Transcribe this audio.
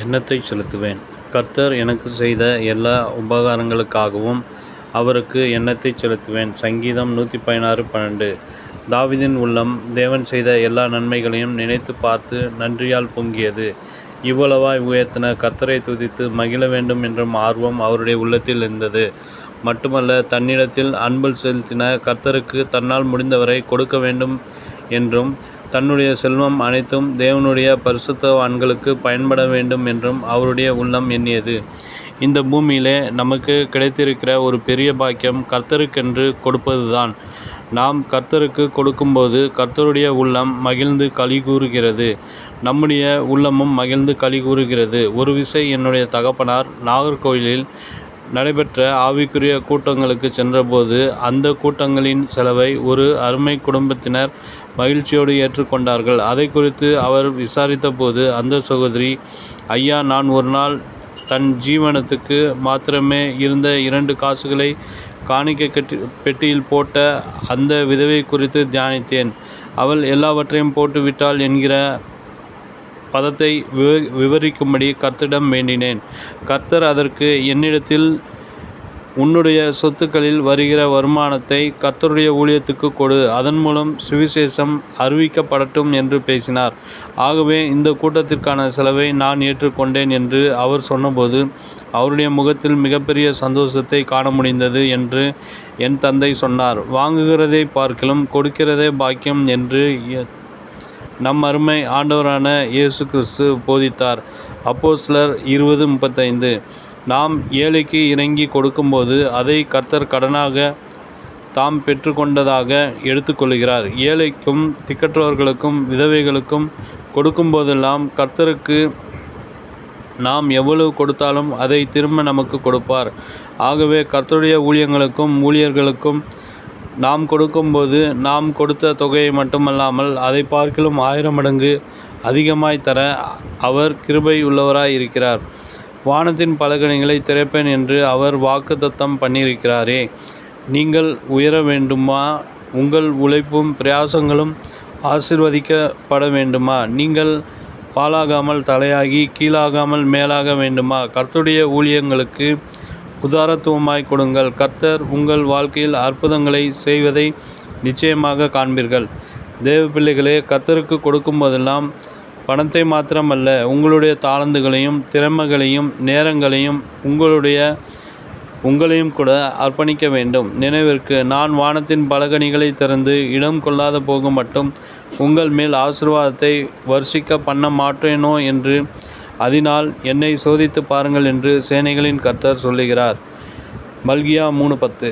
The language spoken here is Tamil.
எண்ணத்தை செலுத்துவேன். கர்த்தர் எனக்கு செய்த எல்லா உபகாரங்களுக்காகவும் அவருக்கு எண்ணத்தை செலுத்துவேன். சங்கீதம் 116:12. தாவீதின் உள்ளம் தேவன் செய்த எல்லா நன்மைகளையும் நினைத்து பார்த்து நன்றியால் பொங்கியது. இவ்வளவாய் உயர்த்தின கர்த்தரை துதித்து மகிழ வேண்டும் என்றும் ஆர்வம் அவருடைய உள்ளத்தில் இருந்தது. மட்டுமல்ல, தன்னிடத்தில் அன்பு செலுத்தின கர்த்தருக்கு தன்னால் முடிந்தவரை கொடுக்க வேண்டும் என்றும், தன்னுடைய செல்வம் அனைத்தும் தேவனுடைய பரிசுத்தவான்களுக்கு பயன்பட வேண்டும் என்றும் அவருடைய உள்ளம் எண்ணியது. இந்த பூமியிலே நமக்கு கிடைத்திருக்கிற ஒரு பெரிய பாக்கியம் கர்த்தருக்கென்று கொடுப்பதுதான். நாம் கர்த்தருக்கு கொடுக்கும்போது கர்த்தருடைய உள்ளம் மகிழ்ந்து களிகூறுகிறது, நம்முடைய உள்ளமும் மகிழ்ந்து களிகூறுகிறது. ஒரு விசை என்னுடைய தகப்பனார் நாகர்கோயிலில் நடைபெற்ற ஆவிக்குரிய கூட்டங்களுக்கு சென்றபோது அந்த கூட்டங்களின் செலவை ஒரு அருமை குடும்பத்தினர் மகிழ்ச்சியோடு ஏற்றுக்கொண்டார்கள். அதை குறித்து அவர் விசாரித்த போது அந்த சகோதரி, ஐயா, நான் ஒரு நாள் தன் ஜீவனத்துக்கு மாத்திரமே இருந்த 2 காசுகளை காணிக்கை பெட்டியில் போட்ட அந்த விதவை குறித்து தியானித்தேன். அவள் எல்லாவற்றையும் போட்டுவிட்டாள் என்கிற பதத்தை விவரிக்கும்படி கர்த்தரிடம் வேண்டினேன். கர்த்தர் அதற்கு என்னிடத்தில், உன்னுடைய சொத்துக்களில் வருகிற வருமானத்தை கர்த்தருடைய ஊழியத்துக்கு கொடு, அதன் மூலம் சுவிசேஷம் அறிவிக்கப்படட்டும் என்று பேசினார். ஆகவே இந்த கூட்டத்திற்கான செலவை நான் ஏற்றுக்கொண்டேன் என்று அவர் சொன்னபோது அவருடைய முகத்தில் மிகப்பெரிய சந்தோஷத்தை காண முடிந்தது என்று என் தந்தை சொன்னார். வாங்குகிறதை பார்க்கிலும் கொடுக்கிறதே பாக்கியம் என்று நம் அருமை ஆண்டவரான இயேசு கிறிஸ்து போதித்தார். அப்போஸ்தலர் 20:35. நாம் ஏழைக்கு இறங்கி கொடுக்கும்போது அதை கர்த்தர் கடனாக தாம் பெற்றுக்கொண்டதாக எடுத்துக்கொள்கிறார். ஏழைக்கும் திக்கற்றவர்களுக்கும் விதவைகளுக்கும் கொடுக்கும்போதெல்லாம் கர்த்தருக்கு நாம் எவ்வளவு கொடுத்தாலும் அதை திரும்ப நமக்கு கொடுப்பார். ஆகவே கர்த்தருடைய ஊழியர்களுக்கும் நாம் கொடுக்கும்போது நாம் கொடுத்த தொகையை மட்டுமல்லாமல் அதை பார்க்கிலும் 1000 மடங்கு அதிகமாய் தர அவர் கிருபை உள்ளவராய் இருக்கிறார். வானத்தின் பலகணிகளை திறப்பேன் என்று அவர் வாக்குத்தத்தம் பண்ணியிருக்கிறாரே. நீங்கள் உயர வேண்டுமா? உங்கள் உழைப்பும் பிரயாசங்களும் ஆசீர்வதிக்கப்பட வேண்டுமா? நீங்கள் வாலாகாமல் தலையாகி கீழாகாமல் மேலாக வேண்டுமா? கர்த்தருடைய ஊழியங்களுக்கு உதாரத்துவமாய் கொடுங்கள். கர்த்தர் உங்கள் வாழ்க்கையில் அற்புதங்களை செய்வதை நிச்சயமாக காண்பீர்கள். தேவ பிள்ளைகளே, கர்த்தருக்கு கொடுக்கும்போதெல்லாம் பணத்தை மாத்திரமல்ல, உங்களுடைய தாளந்துகளையும் திறமைகளையும் நேரங்களையும் உங்களையும் கூட அர்ப்பணிக்க வேண்டும். நினைவிற்கு, நான் வானத்தின் பலகணிகளை திறந்து இடம் கொள்ளாத போக மட்டும் உங்கள் மேல் ஆசீர்வாதத்தை வர்ஷிக்க பண்ண மாட்டேனோ என்று, அதனால் என்னை சோதித்து பாருங்கள் என்று சேனைகளின் கர்த்தர் சொல்லுகிறார். மல்கியா 3:10.